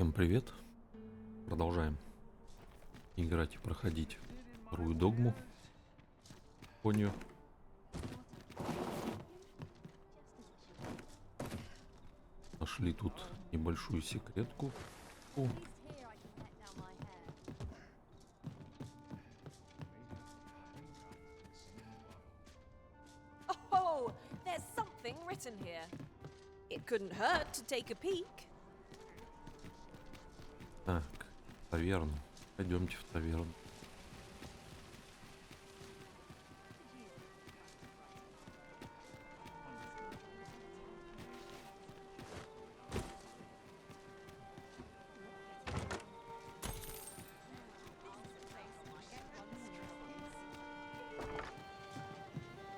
Всем привет! Продолжаем играть и проходить вторую догму. Поню. Нашли тут небольшую секретку. О, Oh, there's something written here. It couldn't hurt to take a peek. так, таверна. Пойдемте в таверну.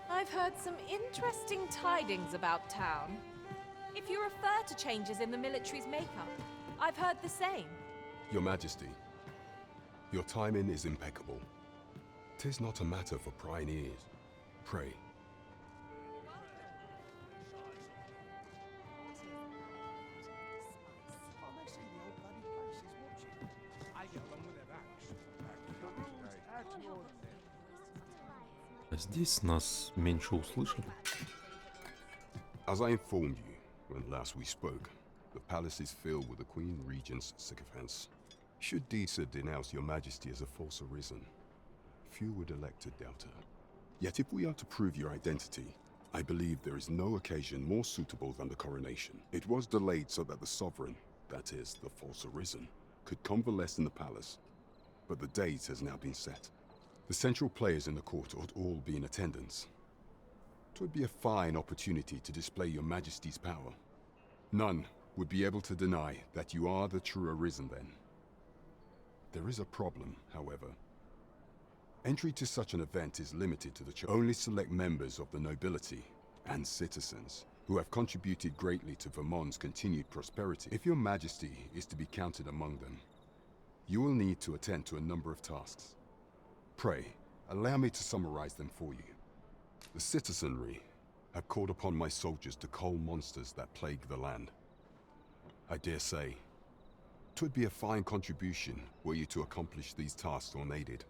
I've heard some interesting tidings about town. If you refer to changes in the military's makeup, I've heard the same. Your Majesty, your timing is impeccable. 'Tis not a matter for prying ears. Pray. А здесь нас меньше услышали. As I informed you when last we spoke, the palace is filled with the Queen Regent's sycophants. Should Disa denounce your Majesty as a false arisen, few would elect to doubt her. Yet if we are to prove your identity, I believe there is no occasion more suitable than the coronation. It was delayed so that the sovereign, that is, the false arisen, could convalesce in the palace, but the date has now been set. The central players in the court ought all be in attendance. 'Twould be a fine opportunity to display your Majesty's power. None would be able to deny that you are the true arisen then. There is a problem, however. Entry to such an event is limited to only select members of the nobility and citizens who have contributed greatly to Vermont's continued prosperity. If your Majesty is to be counted among them, you will need to attend to a number of tasks. Pray, allow me to summarize them for you. The citizenry have called upon my soldiers to cull monsters that plague the land. I dare say, 'twould be a fine contribution were you to accomplish these tasks unaided.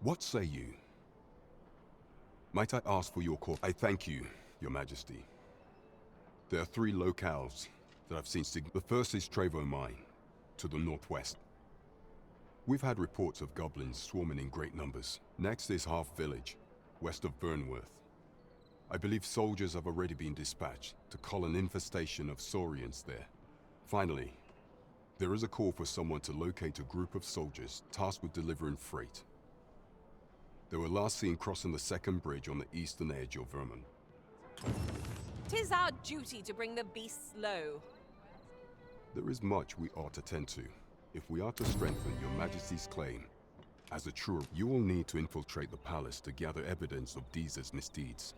What say you? Might I ask for your call? I thank you, your Majesty. There are 3 locales that I've seen. The first is Trevo Mine, to the northwest. We've had reports of goblins swarming in great numbers. Next is Half Village, west of Burnworth. I believe soldiers have already been dispatched to cull an infestation of saurians there. Finally, there is a call for someone to locate a group of soldiers tasked with delivering freight. They were last seen crossing the second bridge on the eastern edge of Vermont. 'Tis our duty to bring the beasts low. There is much we ought to tend to. If we are to strengthen your Majesty's claim as a true, you will need to infiltrate the palace to gather evidence of Disa's misdeeds.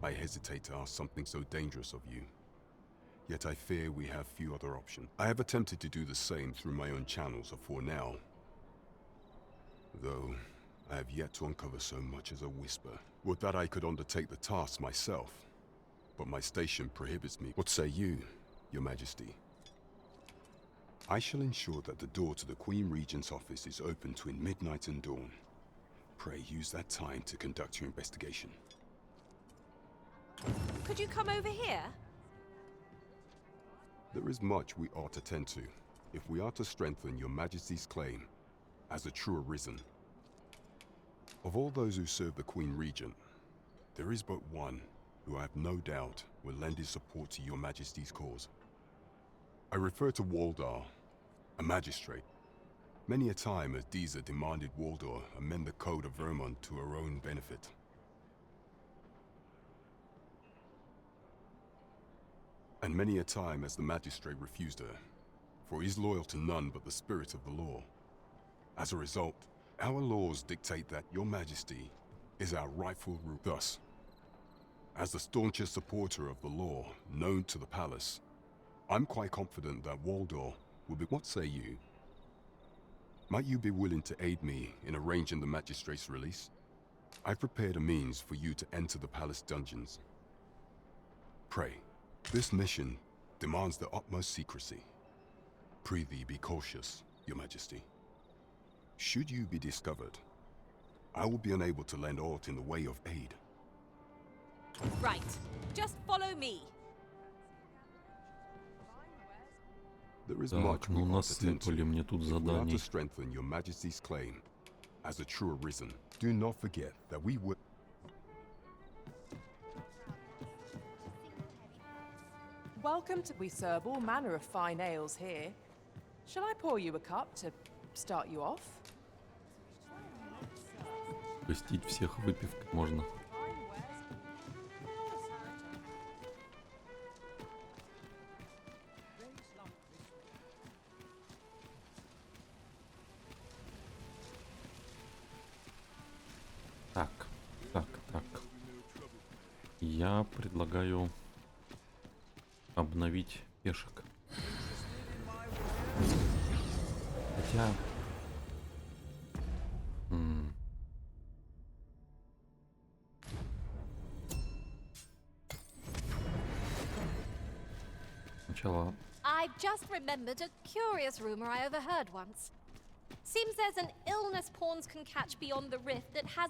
I hesitate to ask something so dangerous of you, yet I fear we have few other options. I have attempted to do the same through my own channels for now, though I have yet to uncover so much as a whisper. Would that I could undertake the task myself, but my station prohibits me. What say you, your Majesty? I shall ensure that the door to the Queen Regent's office is open between midnight and dawn. Pray use that time to conduct your investigation. Could you come over here? There is much we ought to tend to if we are to strengthen your Majesty's claim as a true arisen. Of all those who serve the Queen Regent, there is but one who I have no doubt will lend his support to your Majesty's cause. I refer to Waldar, a magistrate. Many a time has Disa demanded Waldar amend the code of Vermont to her own benefit. And many a time has the magistrate refused her, for he is loyal to none but the spirit of the law. As a result, our laws dictate that your Majesty is our rightful ruler. Thus, as the staunchest supporter of the law known to the palace, I'm quite confident that Waldor will be. What say you? Might you be willing to aid me in arranging the magistrate's release? I've prepared a means for you to enter the palace dungeons. Pray, this mission demands the utmost secrecy. Prithee be cautious, Your Majesty. Should you be discovered, I will be unable to lend aught in the way of aid. Right. Just follow me. There is Так, much ну we must attend to. насыпали мне тут If we are to заданий. strengthen Your Majesty's claim as a true arisen, do not forget that we will. Welcome to. We serve all manner of fine ales here. Shall I pour you a cup to start you off? Гостить всех выпивкой можно. Так, так. Я предлагаю обновить пешек. Хотя... Сначала... I've just remembered a curious rumor I overheard once. Seems there's an illness pawns can catch beyond the rift that has...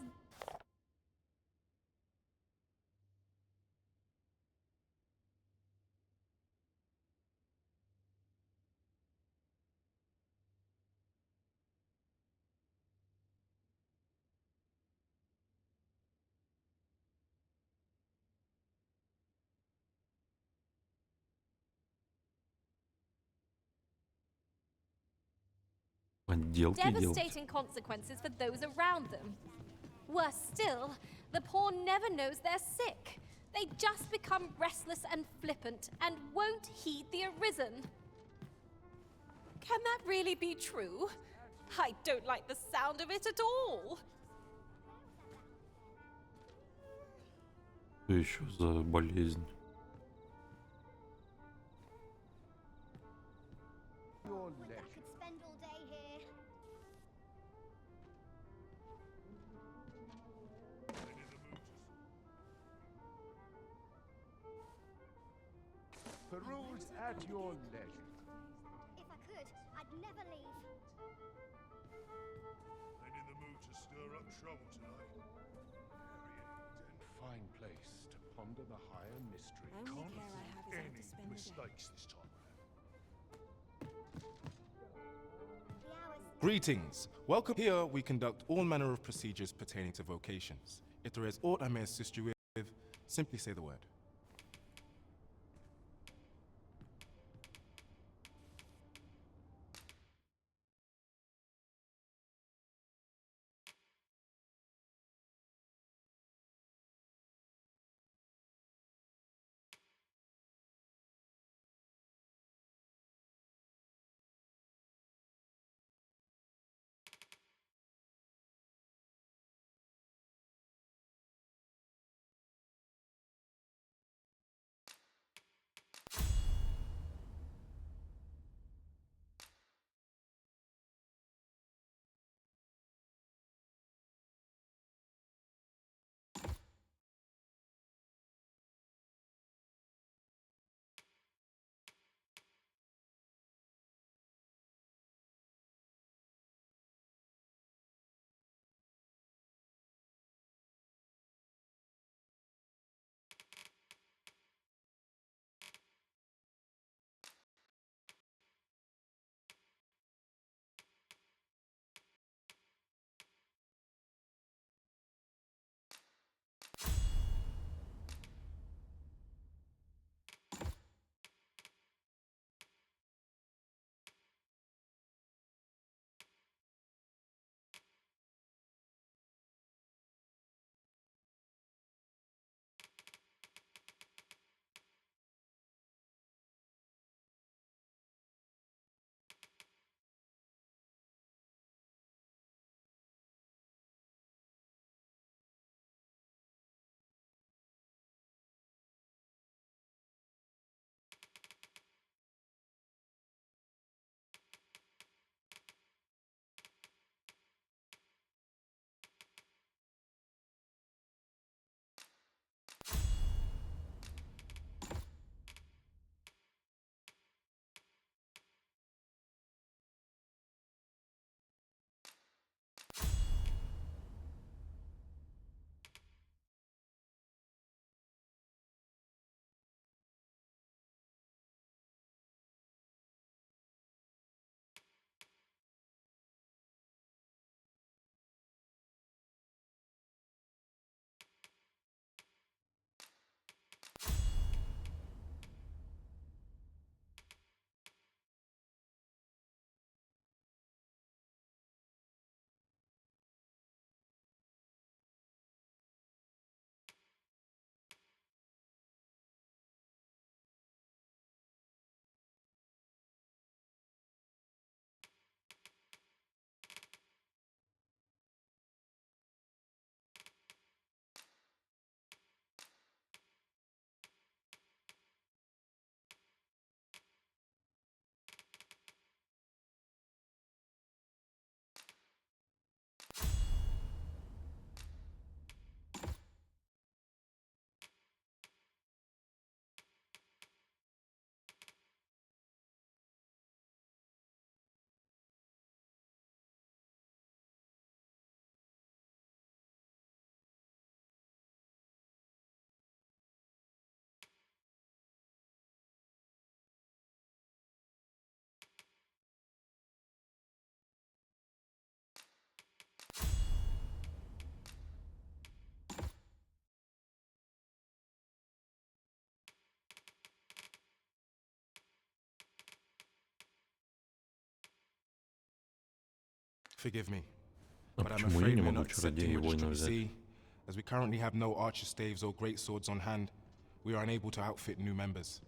Подделки делать. devastating consequences for those around them. Worse still, the pawn never knows they're sick. They just become restless and flippant and won't heed the arisen. Can that really be true? I don't like the sound of it at all. Что еще за болезнь? I could spend all day here. Peruse at your leisure. If I could, I'd never leave. Ain't in the mood to stir up trouble tonight. Fine place to ponder the higher mystery. Can't afford any mistakes this time The hours. Greetings. Welcome. Here we conduct all manner of procedures pertaining to vocations. If there is aught I may assist you with, simply say the word. Forgive me, А but I'm почему я afraid не we're могу not чародея и accepting what воина you взять? see. As we currently have no archer staves or great swords on hand, we are unable to outfit new members.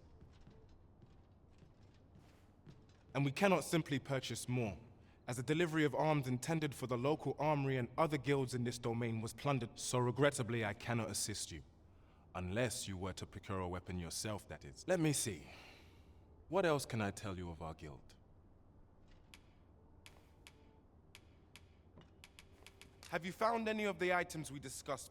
And we cannot simply purchase more, as the delivery of arms intended for the local armory and other guilds in this domain was plundered. So regrettably, I cannot assist you. Unless you were to procure a weapon yourself, that is. Let me see. What else can I tell you of our guild? Have you found any of the items we discussed,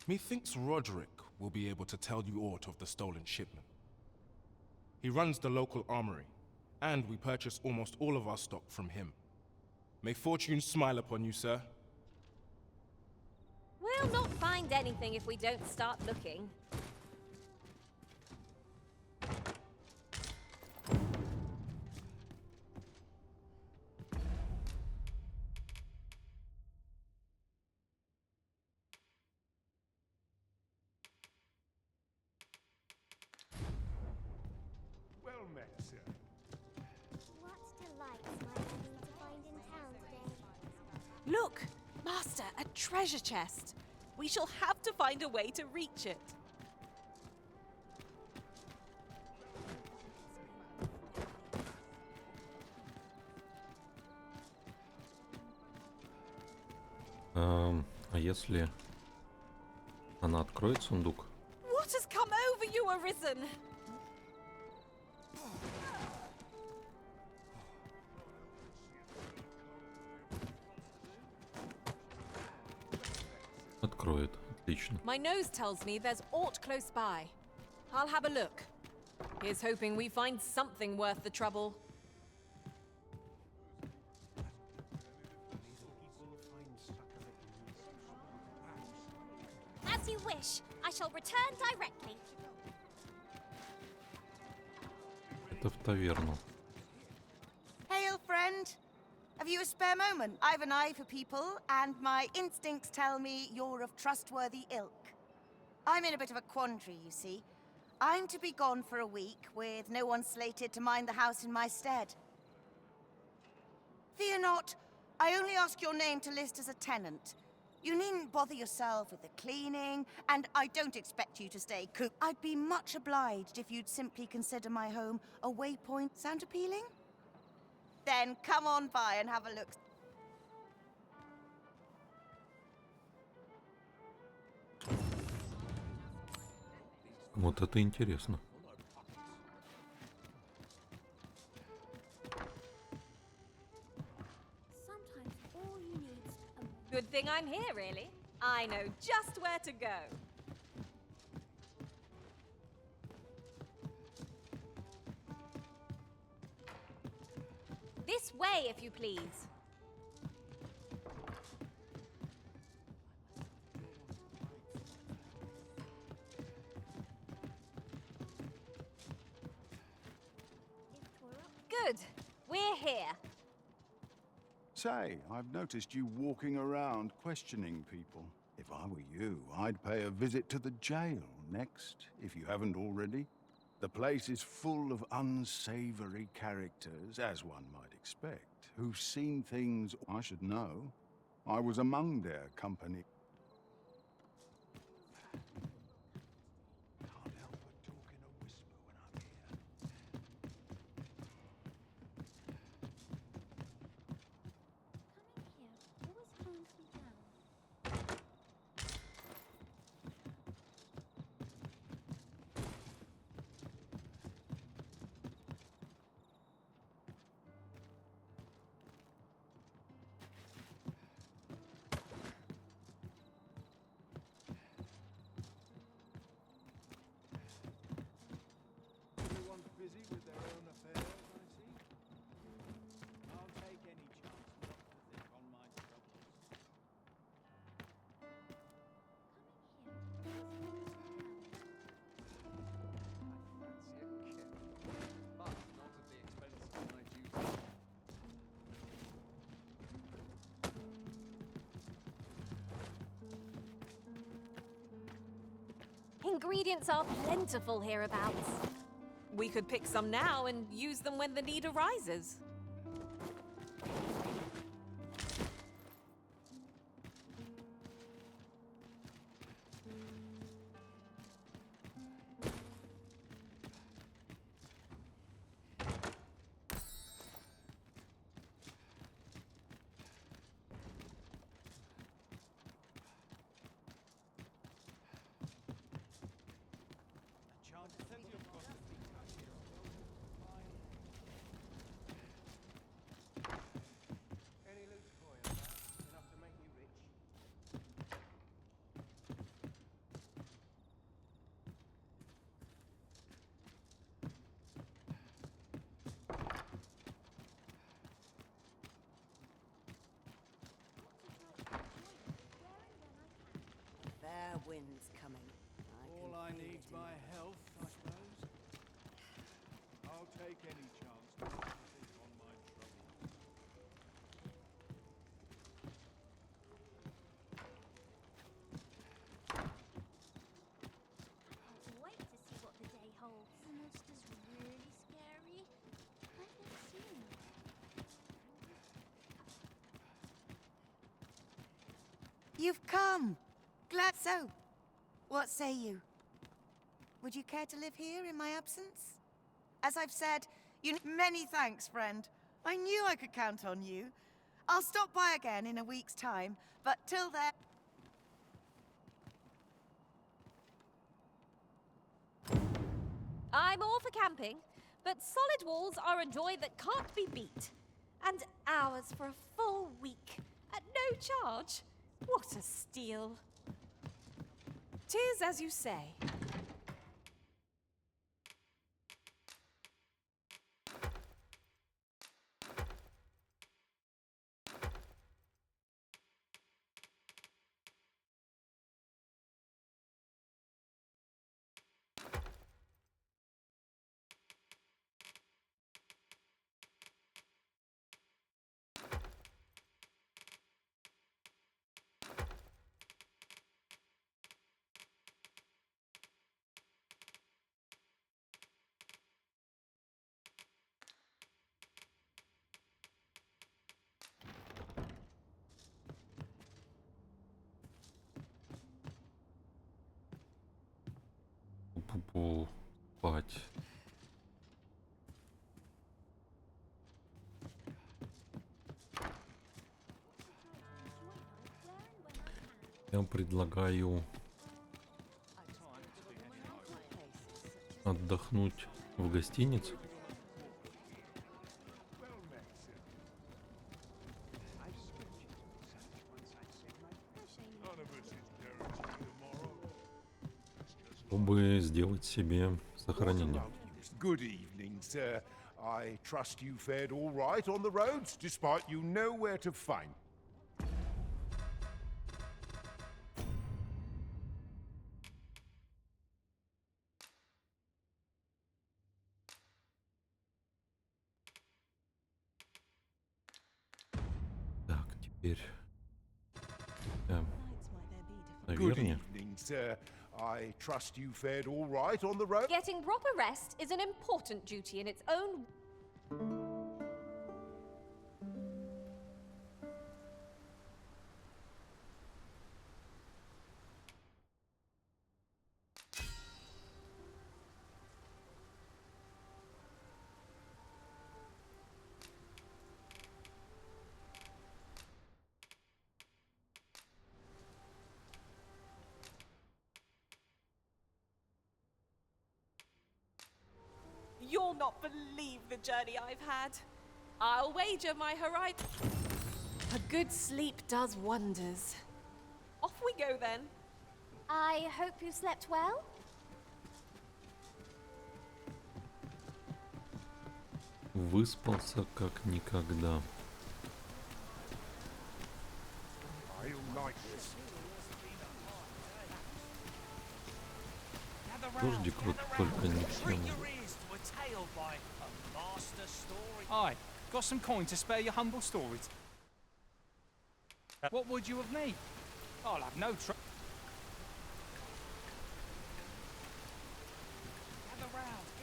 Methinks Roderick will be able to tell you aught of the stolen shipment. He runs the local armory, and we purchase almost all of our stock from him. May fortune smile upon you, sir. We'll not find anything if we don't start looking. Well met, sir. What delights might I need to find in town today? Look! Master, a treasure chest! We shall have to find a way to reach it. А если она откроет сундук? What has come over you, Arisen? Откроет. Отлично. My nose tells me there's aught close by. I'll have a look. Here's hoping we find something worth the trouble. As you wish. I shall return directly. Это в таверну. Hail, friend. Have you a spare moment? I've an eye for people, and my instincts tell me you're of trustworthy ilk. I'm in a bit of a quandary, you see. I'm to be gone for a week, with no one slated to mind the house in my stead. Fear not. I only ask your name to list as a tenant. You needn't bother yourself with the cleaning, and I don't expect you to stay cooped. I'd be much obliged if you'd simply consider my home a waypoint. Sound appealing? Then come on by and have a look. Вот это интересно. Sometimes all you need's a Good thing I'm here, really. I know just where to go. This way, if you please. Good. We're here. Say, I've noticed you walking around questioning people. If I were you, I'd pay a visit to the jail next, if you haven't already. The place is full of unsavory characters, as one might expect, who've seen things I should know. I was among their company. Can't help but talk in a whisper when I'm here. Coming here always calms me down. Everyone's busy with their own affairs, I see. I'll take any chance not to think on my troubles. Ingredients are plentiful hereabouts. We could pick some now and use them when the need arises. Any loot for you, enough to make me rich. Fair wind's coming. All I need's my health, I suppose. I'll take any chance not to think on my troubles. Can't wait to see what the day holds. The monster's really scary. I've never seen one. You've come. Glad so. What say you? Would you care to live here in my absence? As I've said, many thanks, friend. I knew I could count on you. I'll stop by again in a week's time, but till then... I'm all for camping, but solid walls are a joy that can't be beat. And hours for a full week at no charge. What a steal. 'Tis as you say. Пу-пу. Спать. Я предлагаю отдохнуть в гостинице. None of us is guaranteed tomorrow. Чтобы сделать себе сохранение. Good evening, sir. I trust you fared all right on the roads, despite you know where to find. Так, теперь... Good наверное. evening, sir. I trust you fared all right on the road? Getting proper rest is an important duty in its own. You'll not believe the journey I've had. I'll wager my horizon. A good sleep does wonders. Off we go then. I hope you slept well. Выспался как никогда. I'll like this. Дождик вот только ни к чему. Aye, got some coin to spare your humble story. What would you of me? I'll have no trouble.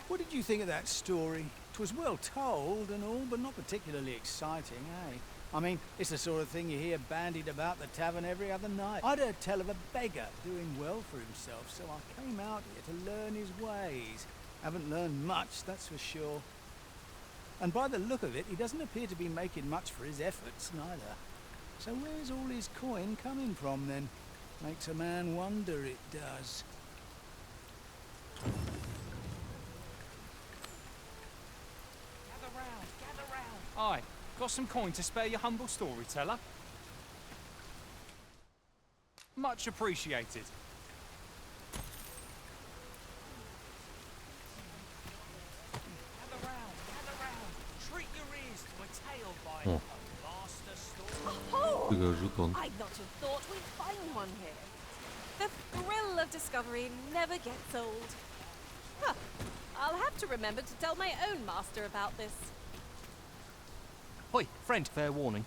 What did you think of that story? 'Twas well told and all, but not particularly exciting, eh? I mean, it's the sort of thing you hear bandied about the tavern every other night. I'd heard tell of a beggar doing well for himself, so I came out here to learn his ways. Haven't learned much, that's for sure. And by the look of it, he doesn't appear to be making much for his efforts, neither. So where's all his coin coming from, then? Makes a man wonder, it does. Aye, got some coin to spare your humble storyteller. Much appreciated. Treat your ears to a tale by О, master story. ты жетон. I'd not have thought we'd find one here. The thrill of discovery never gets old. Huh. I'll have to remember to tell my own master about this. Hoi, friend, fair warning.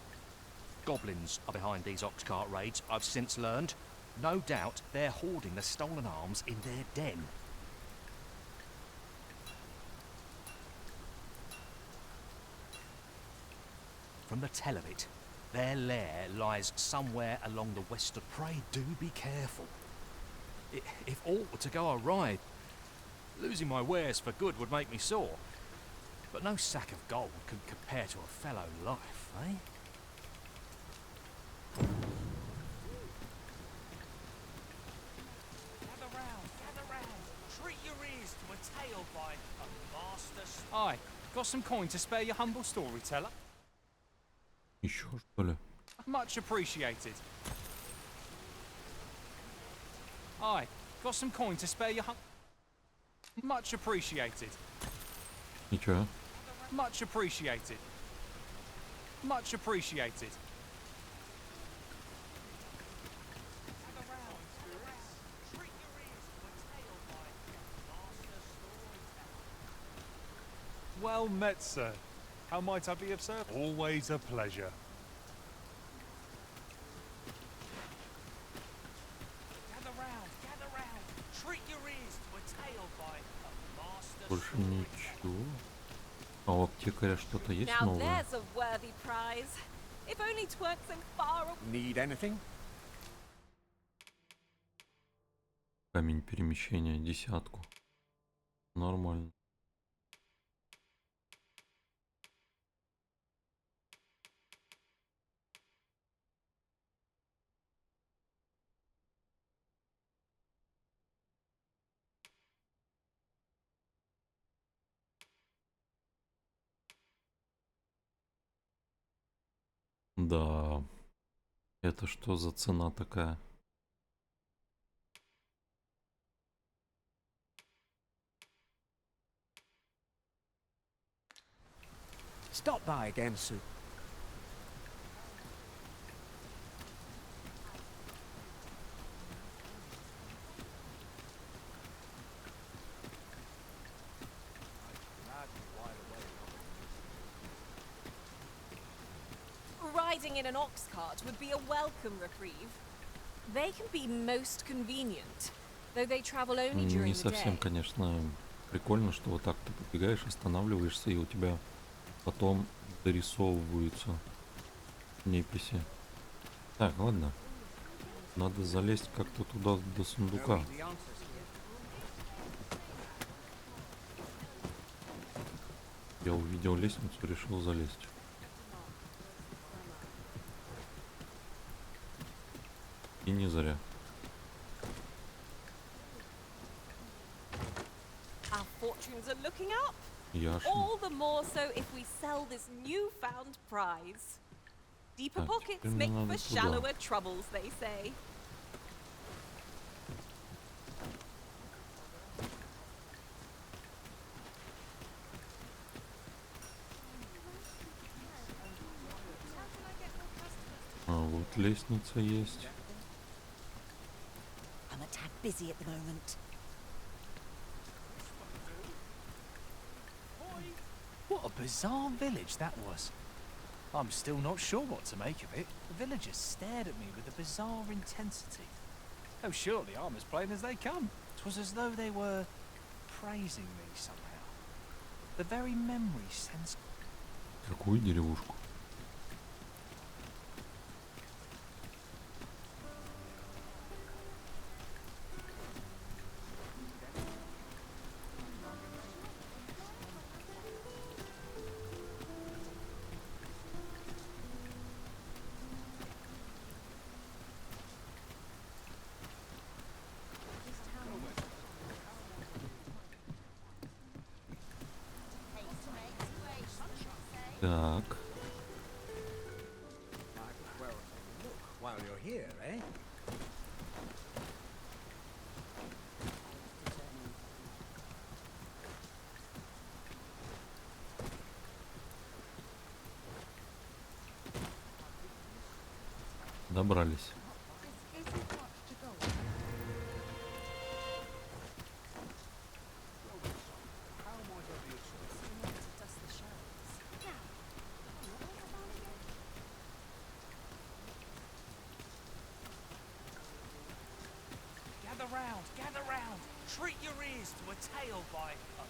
Goblins are behind these ox cart raids, I've since learned. No doubt they're hoarding the stolen arms in their den. From the tell of it, their lair lies somewhere along the western. Pray do be careful. If aught were to go awry, losing my wares for good would make me sore. But no sack of gold can compare to a fellow life, eh? Gather round. Treat your ears to a tale by a master. Aye, got some coin to spare your humble storyteller. Еще что ли? Much appreciated. Aye, got some coin to spare your Much appreciated. Ничего. Much appreciated. Much appreciated. Well met, sir. How might I be of service? Always a pleasure. Gather round. Treat your ears to a tale by a master. Больше ничего. А у аптекаря что-то есть Now новое? there's a worthy prize. If only 'tweren't so far away. Need anything? Камень перемещения, 10. Нормально. Да, это что за цена такая? Stop by again, Sue. Riding in an ox cart would be a welcome reprieve. They can be most convenient. though they travel only Не during the совсем, day. конечно, прикольно, что вот так ты подбегаешь, останавливаешься, и у тебя потом дорисовываются неписи. Так, ладно. Надо залезть как-то туда, до сундука. Я увидел лестницу, решил залезть. И не зря. Our fortunes are looking up. Яшин. All the more so if we sell this newfound prize. Deeper Так, pockets теперь мне make надо for туда. shallower troubles, they say. А вот лестница есть. I'm a tad busy at the moment. What a bizarre village that was. I'm still not sure what to make of it. The villagers stared at me with a bizarre intensity. Oh, surely I'm as plain as they come. 'Twas as though they were praising me somehow. The very memory sends... Какую деревушку? Так. While you're here, eh? Добрались. Gather round. Treat your ears to a tale by a...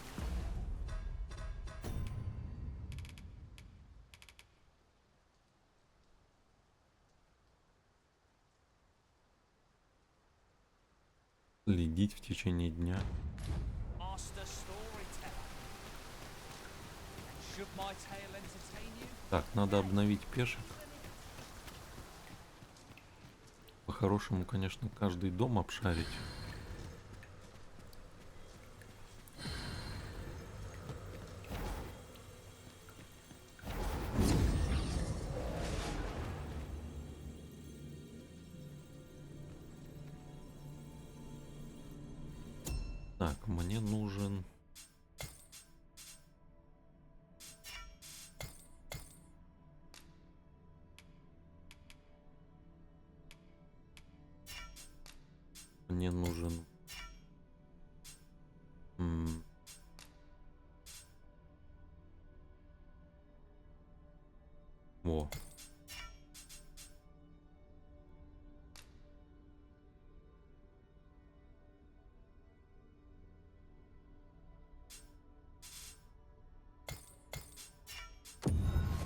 Следить в течение дня. master storyteller. Should my tale entertain you? Так, надо обновить пешек. По-хорошему, конечно, каждый дом обшарить. Так, мне нужен... Мне нужен... Во.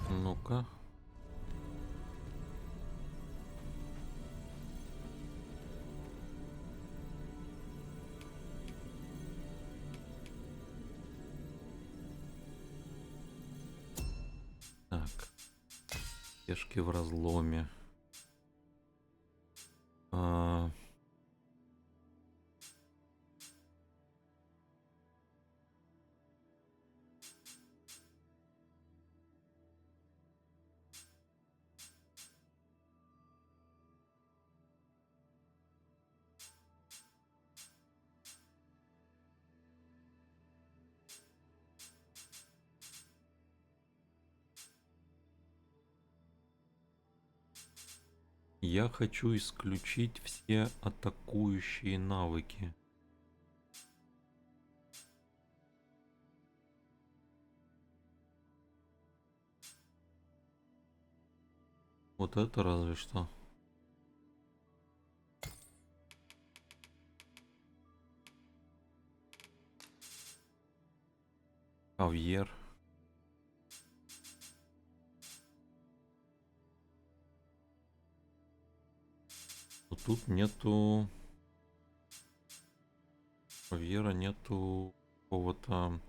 Ну-ка. Так. Пешки в разломе. Я хочу исключить все атакующие навыки. Вот это разве что. Авьер. Но тут нету... Авьера нету какого-то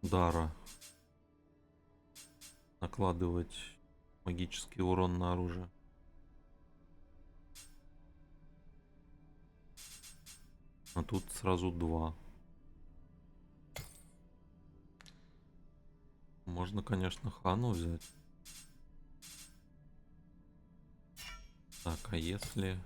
дара. Накладывать магический урон на оружие. А тут сразу 2. Можно, конечно, Хану взять. Так, а если...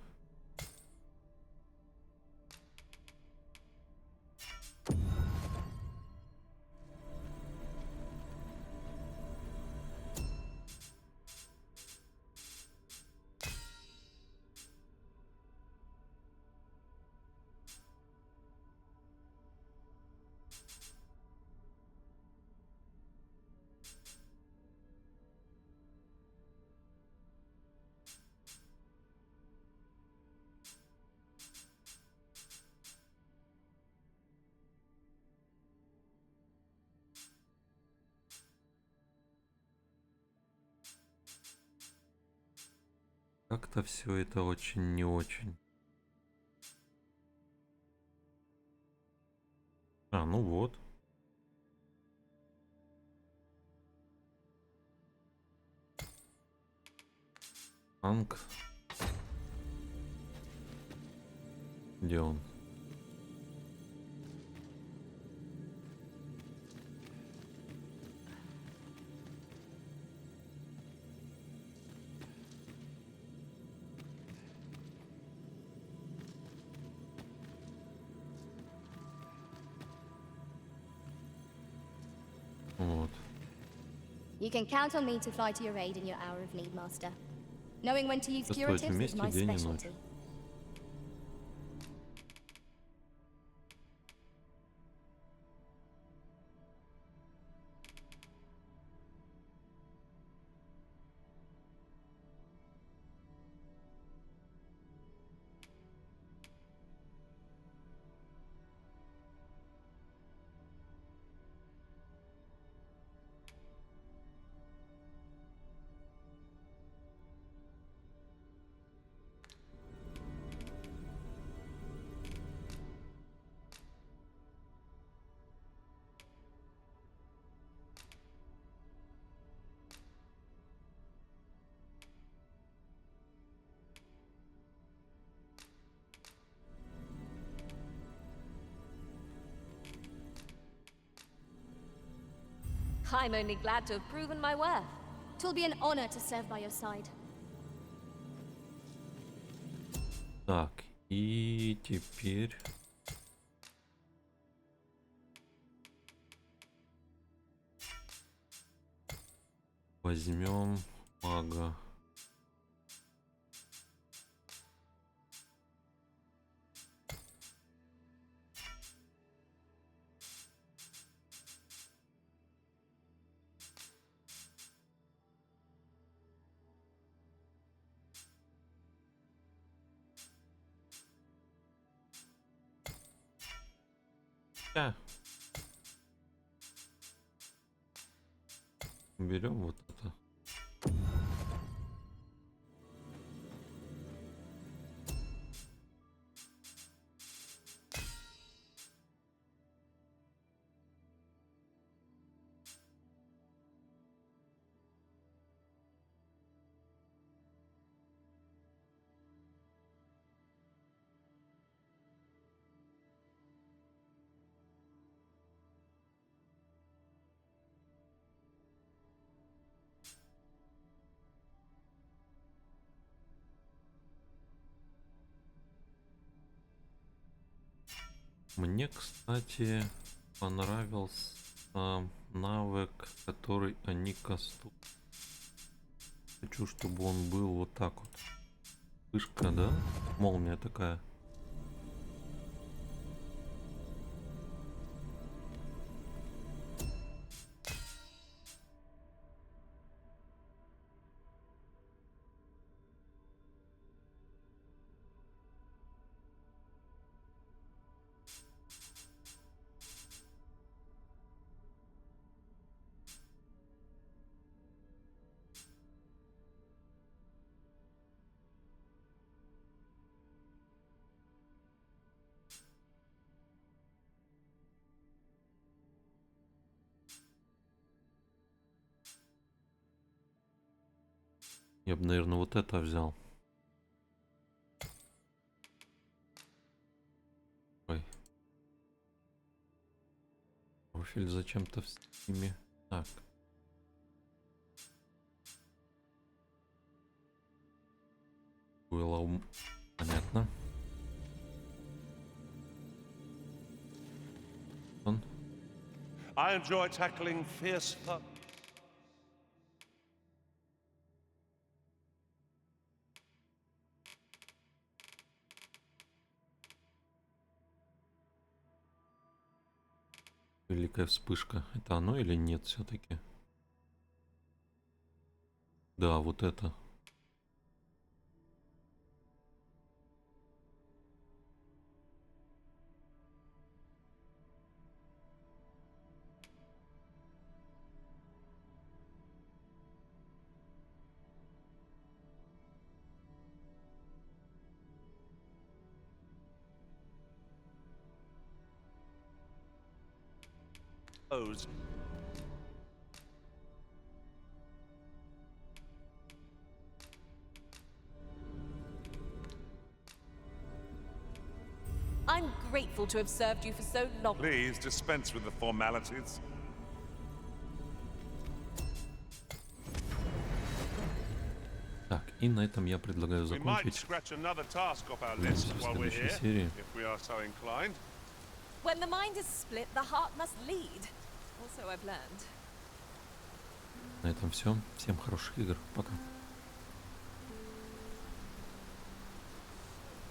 Как-то все это очень не очень. А, ну вот. Анг. Где он? Вот. You can count on me to fly to your aid in your hour of need, Master. Knowing when to use Чувствовать curatives is вместе my день и ночь. specialty. I'm only glad to have proven my worth. Twill be an honor to serve by your side. Так, и теперь... Возьмем мага. Берем вот это. Мне, кстати, понравился навык, который они кастуют. Хочу, чтобы он был вот так вот. Вспышка, да? Молния такая. Я бы, наверное, вот это взял. Ой. Профиль зачем-то в стиме. Так. Было понятно. Он. I enjoy tackling fierce foes. Великая вспышка. Это оно или нет все-таки? Да, вот это. Foes. I'm grateful to have served you for so long. Please dispense with the formalities. Так, и на этом я предлагаю We might закончить scratch another task off our list в while we're следующей here, серии. if we are so inclined. When the mind is split, the heart must lead. Also, I've learned. На этом все. Всем хороших игр. Пока.